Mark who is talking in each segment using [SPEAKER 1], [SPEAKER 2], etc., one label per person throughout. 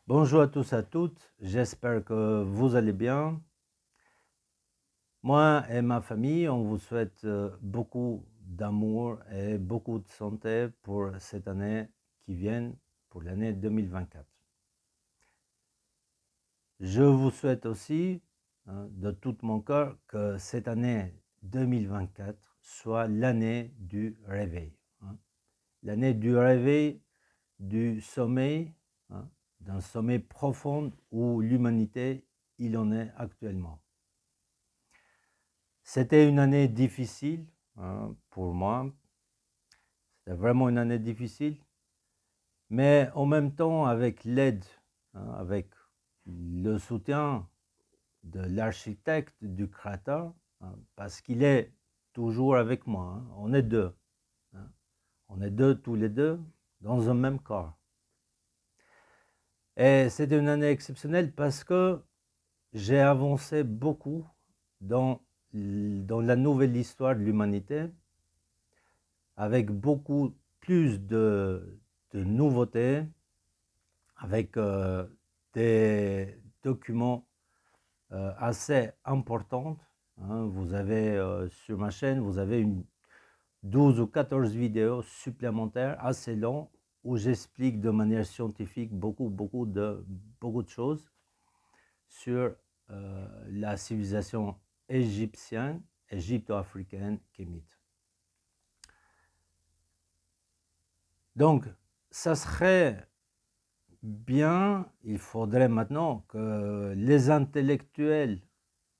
[SPEAKER 1] Bonjour à tous et à toutes, j'espère que vous allez bien. Moi et ma famille, on vous souhaite beaucoup d'amour et beaucoup de santé pour cette année qui vient, pour l'année 2024. Je vous souhaite aussi, de tout mon cœur, que cette année 2024 soit l'année du réveil. L'année du réveil, du sommeil, d'un sommeil profond où l'humanité, il en est actuellement. C'était une année difficile pour moi, c'était vraiment une année difficile, mais en même temps avec l'aide, avec le soutien de l'architecte, du créateur, parce qu'il est toujours avec moi, on est deux, on est deux tous les deux dans un même corps. Et c'était une année exceptionnelle parce que j'ai avancé beaucoup dans la nouvelle histoire de l'humanité, avec beaucoup plus de nouveautés, avec des documents assez importants. Vous avez sur ma chaîne, vous avez 12 ou 14 vidéos supplémentaires assez longues où j'explique de manière scientifique beaucoup de choses sur la civilisation égyptienne, égypto-africaine, kémite. Donc, ça serait bien, il faudrait maintenant que les intellectuels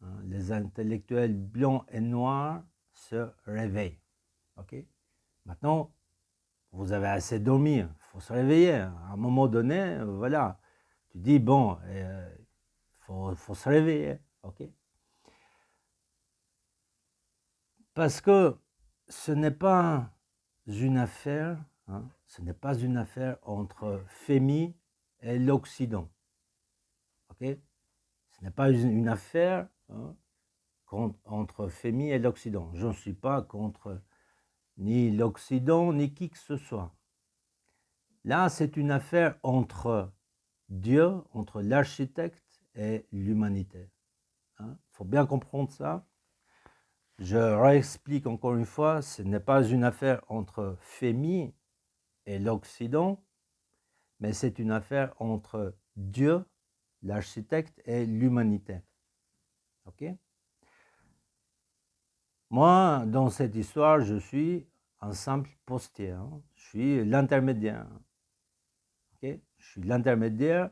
[SPEAKER 1] blancs et noirs se réveillent. Ok? Maintenant, vous avez assez dormi, il faut se réveiller. À un moment donné, voilà, tu dis, bon, faut se réveiller. Ok? Parce que ce n'est pas une affaire, ce n'est pas une affaire entre Fémi et l'Occident. Ok? Ce n'est pas une affaire entre Fémi et l'Occident. Je ne suis pas contre ni l'Occident ni qui que ce soit. Là, c'est une affaire entre Dieu, entre l'architecte et l'humanité. Faut bien comprendre ça. Je réexplique encore une fois, ce n'est pas une affaire entre Fémi et l'Occident, mais c'est une affaire entre Dieu, l'architecte et l'humanité. Ok? Moi, dans cette histoire, je suis un simple postier. Je suis l'intermédiaire. Ok? Je suis l'intermédiaire.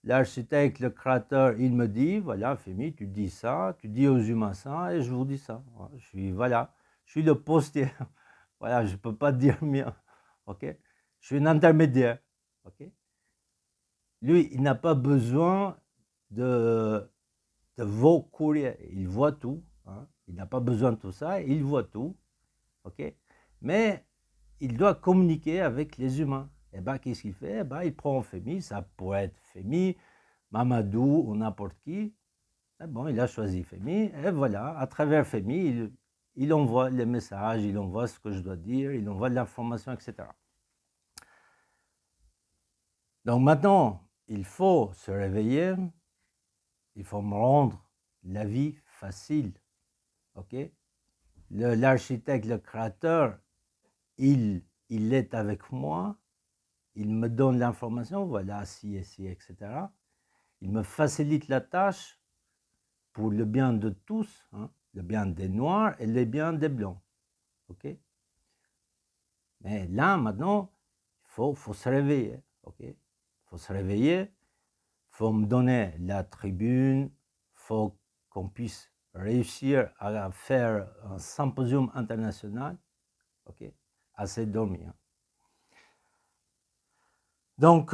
[SPEAKER 1] L'architecte, le créateur, il me dit, voilà, Fémi, tu dis ça, tu dis aux humains ça, et je vous dis ça. Voilà, je suis le postier. Voilà, je ne peux pas dire mieux. Ok? Je suis un intermédiaire. Ok? Lui, il n'a pas besoin de vos courriers. Il voit tout. Il n'a pas besoin de tout ça. Il voit tout. Ok? Mais il doit communiquer avec les humains. Et bien, qu'est-ce qu'il fait? Il prend Fémi. Ça pourrait être Fémi, Mamadou ou n'importe qui. Et bon, il a choisi Fémi. Et voilà, à travers Fémi, il envoie les messages, il envoie ce que je dois dire, il envoie de l'information, etc. Donc maintenant, il faut se réveiller, il faut me rendre la vie facile. Ok? L'architecte, le créateur, il est avec moi, il me donne l'information, voilà, ci et ci, etc. Il me facilite la tâche pour le bien de tous, le bien des Noirs et le bien des Blancs. Ok? Mais là, maintenant, il faut se réveiller. Ok? Il faut se réveiller, il faut me donner la tribune, il faut qu'on puisse réussir à faire un symposium international. Ok? Assez dormi. Donc,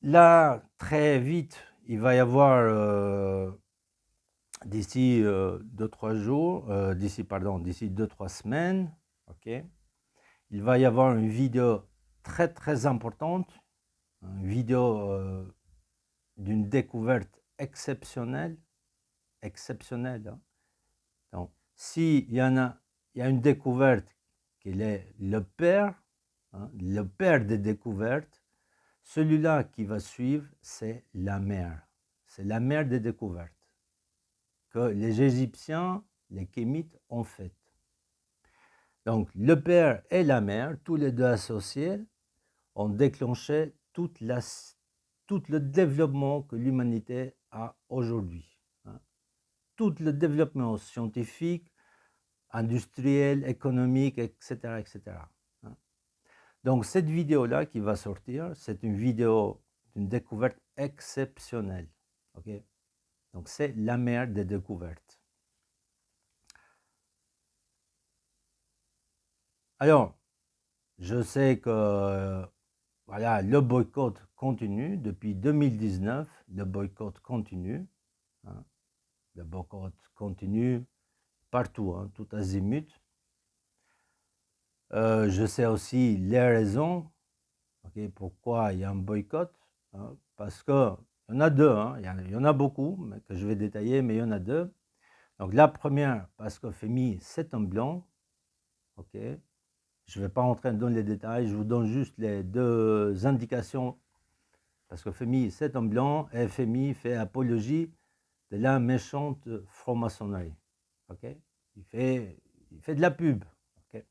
[SPEAKER 1] là, très vite, il va y avoir d'ici 2-3 jours, d'ici 2-3 semaines, ok, il va y avoir une vidéo très importante, une vidéo d'une découverte exceptionnelle, Donc, s'il y a une découverte qu'il est le père, hein, le père des découvertes, celui-là qui va suivre, c'est la mère. C'est la mère des découvertes que les Égyptiens, les Kémites, ont faites. Donc, le père et la mère, tous les deux associés, ont déclenché tout le développement que l'humanité a aujourd'hui. Hein. Tout le développement scientifique, industriel, économique, etc. etc. Hein. Donc, cette vidéo-là qui va sortir, c'est une vidéo d'une découverte exceptionnelle. Okay. Donc, c'est la mère des découvertes. Alors, je sais que voilà, le boycott continue. Depuis 2019, le boycott continue. Hein. Le boycott continue partout, hein, tout azimut. Je sais aussi les raisons, okay, pourquoi il y a un boycott. Hein, parce qu'il y en a deux, hein, il y en a beaucoup mais que je vais détailler, mais il y en a deux. Donc la première, parce que FEMI, c'est un blanc. Okay. Je ne vais pas rentrer dans les détails, je vous donne juste les deux indications. Parce que FEMI, c'est un blanc, et FEMI fait apologie de la méchante franc-maçonnerie. Okay. Il fait de la pub. Okay.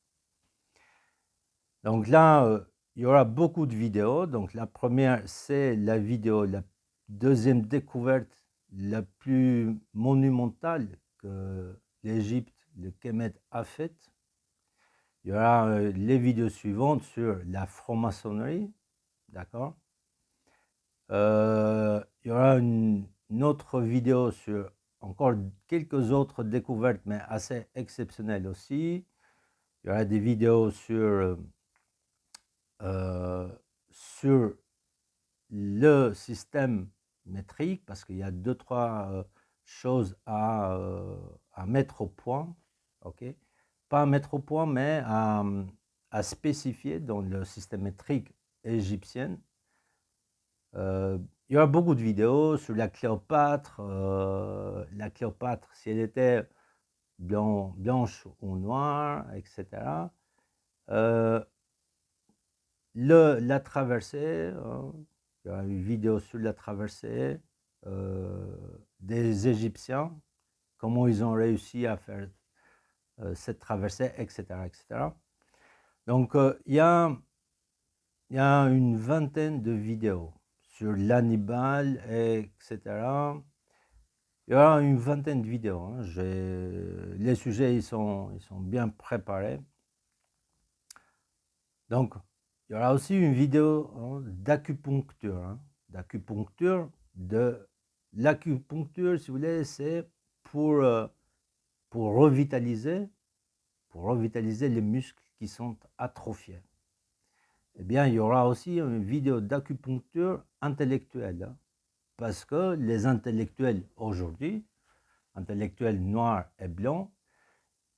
[SPEAKER 1] Donc là, il y aura beaucoup de vidéos. Donc la première, c'est la vidéo, la deuxième découverte la plus monumentale que l'Égypte, le Kemet a faite. Il y aura les vidéos suivantes sur la franc-maçonnerie, d'accord. Il y aura une autre vidéo sur encore quelques autres découvertes, mais assez exceptionnelles aussi. Il y aura des vidéos sur le système métrique, parce qu'il y a deux, trois choses à mettre au point, okay. Pas à mettre au point, mais à spécifier dans le système métrique égyptien. Il y aura beaucoup de vidéos sur la Cléopâtre, si elle était blanche ou noire, etc. La traversée, il y aura une vidéo sur la traversée des Égyptiens, comment ils ont réussi à faire cette traversée, etc. etc. Donc, il y a une vingtaine de vidéos sur l'Hannibal, etc. Il y aura une vingtaine de vidéos. Hein. Les sujets, ils sont bien préparés. Donc, il y aura aussi une vidéo hein, d'acupuncture. Hein. D'acupuncture, l'acupuncture, si vous voulez, c'est pour revitaliser les muscles qui sont atrophiés. Eh bien, il y aura aussi une vidéo d'acupuncture intellectuelle. Hein, parce que les intellectuels aujourd'hui, intellectuels noirs et blancs,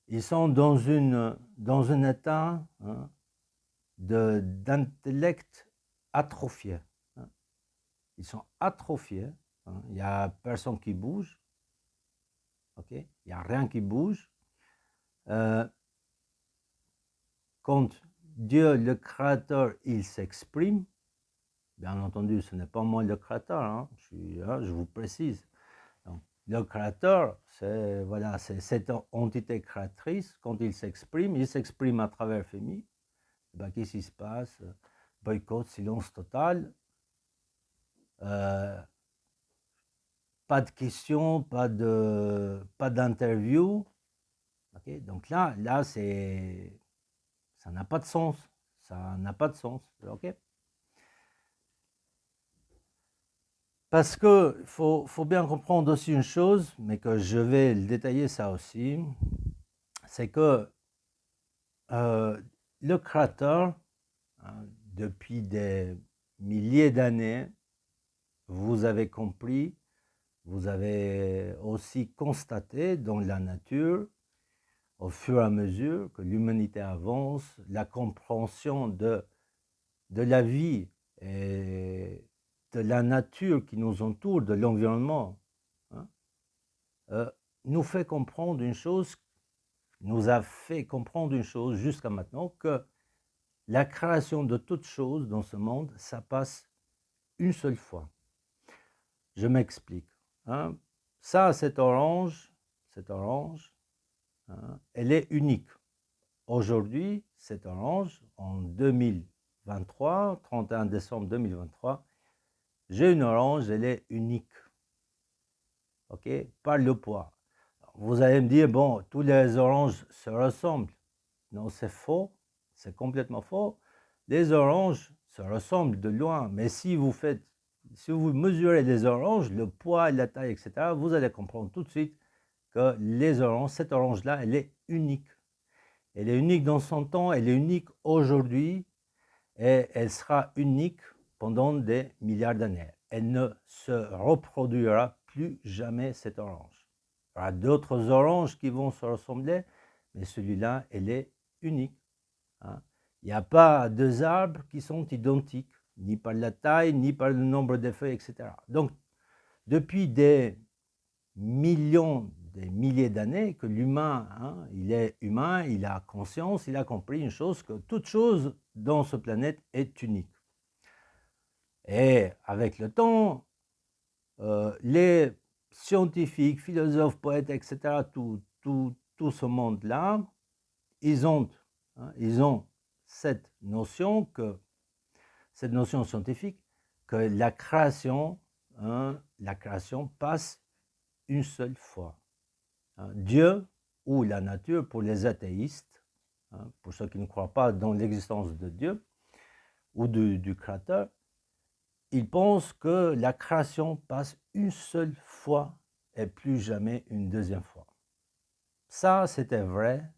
[SPEAKER 1] ils sont dans un état hein, d'intellect atrophié. Hein. Ils sont atrophiés. Hein. Il n'y a personne qui bouge. Okay. Il n'y a rien qui bouge. Quand Dieu, le Créateur, il s'exprime, bien entendu, ce n'est pas moi le Créateur, hein, je vous précise. Donc, le Créateur, c'est voilà, cette entité créatrice, quand il s'exprime à travers FEMI. Ben, qu'est-ce qui se passe? Boycott, silence total. Pas de questions, pas d'interview. Okay? Donc là ça n'a pas de sens. Ça n'a pas de sens. Okay? Parce que faut bien comprendre aussi une chose, mais que je vais le détailler ça aussi, c'est que le Créateur, hein, depuis des milliers d'années, vous avez compris, vous avez aussi constaté dans la nature, au fur et à mesure que l'humanité avance, la compréhension de la vie et de la nature qui nous entoure, de l'environnement, hein, nous fait comprendre une chose, nous a fait comprendre une chose jusqu'à maintenant, que la création de toutes choses dans ce monde, ça passe une seule fois. Je m'explique. Hein. Ça, cette orange, hein, elle est unique. Aujourd'hui, cette orange, en 2023, 31 décembre 2023, j'ai une orange, elle est unique. Ok, par le poids. Vous allez me dire, bon, tous les oranges se ressemblent. Non, c'est faux, c'est complètement faux. Les oranges se ressemblent de loin, mais si vous mesurez les oranges, le poids, la taille, etc., vous allez comprendre tout de suite que les oranges, cette orange-là, elle est unique. Elle est unique dans son temps, elle est unique aujourd'hui, et elle sera unique pendant des milliards d'années. Elle ne se reproduira plus jamais, cette orange. Il y aura d'autres oranges qui vont se ressembler, mais celui-là, elle est unique. Hein. Il n'y a pas deux arbres qui sont identiques, ni par la taille, ni par le nombre de feuilles, etc. Donc, depuis des millions, des milliers d'années que l'humain, hein, il est humain, il a conscience, il a compris une chose, que toute chose dans ce planète est unique. Et avec le temps, les scientifiques, philosophes, poètes, etc., tout ce monde-là, ils ont cette notion scientifique, que la création passe une seule fois. Hein. Dieu ou la nature, pour les athéistes, hein, pour ceux qui ne croient pas dans l'existence de Dieu ou du Créateur, ils pensent que la création passe une seule fois et plus jamais une deuxième fois. Ça, c'était vrai.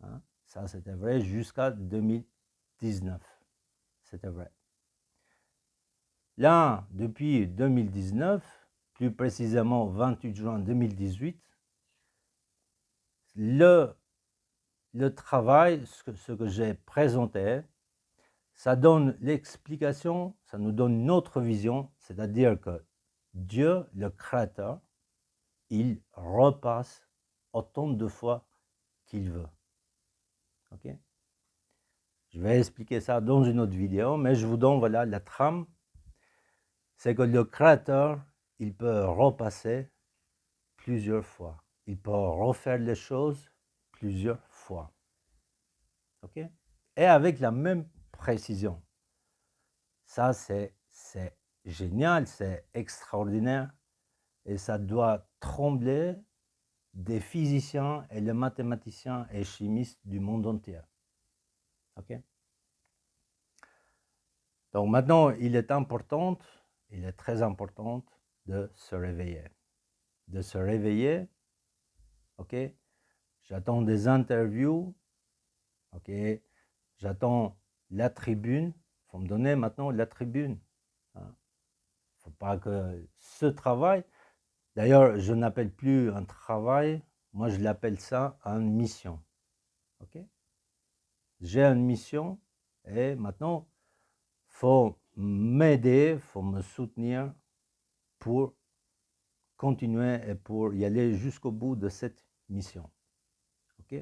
[SPEAKER 1] Hein, ça, c'était vrai jusqu'à 2019. C'était vrai. Là, depuis 2019, plus précisément 28 juin 2018, le travail, ce que j'ai présenté, ça donne l'explication, ça nous donne notre vision, c'est-à-dire que Dieu, le Créateur, il repasse autant de fois qu'il veut. Ok? Je vais expliquer ça dans une autre vidéo, mais je vous donne voilà la trame. C'est que le Créateur, il peut repasser plusieurs fois. Il peut refaire les choses plusieurs fois. Ok? Et avec la même précision. Ça, c'est génial, c'est extraordinaire. Et ça doit trembler des physiciens et les mathématiciens et chimistes du monde entier. Ok? Donc maintenant, il est très important de se réveiller. De se réveiller, ok? J'attends des interviews, ok? J'attends la tribune. Il faut me donner maintenant la tribune. Il ne faut pas que ce travail... D'ailleurs, je n'appelle plus un travail, moi je l'appelle ça une mission. Ok? J'ai une mission et maintenant, il faut m'aider, il faut me soutenir pour continuer et pour y aller jusqu'au bout de cette mission. Ok?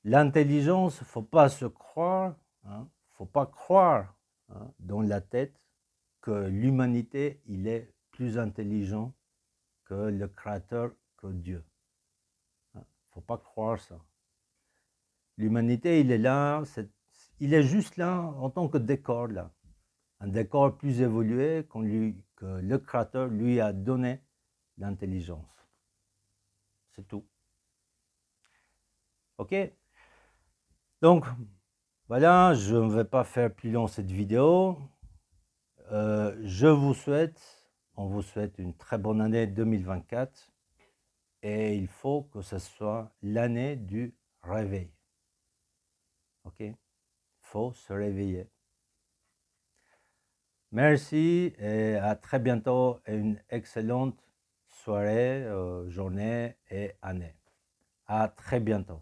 [SPEAKER 1] L'intelligence, il ne faut pas se croire, hein, faut pas croire, hein, dans la tête que l'humanité, il est plus intelligent que le Créateur, que Dieu. Il ne faut pas croire ça. L'humanité, il est là, il est juste là en tant que décor, là. Un décor plus évolué que le Créateur lui a donné l'intelligence. C'est tout. Ok? Donc, voilà, je ne vais pas faire plus long cette vidéo. On vous souhaite une très bonne année 2024. Et il faut que ce soit l'année du réveil. Ok? Il faut se réveiller. Merci et à très bientôt et une excellente soirée, journée et année. À très bientôt.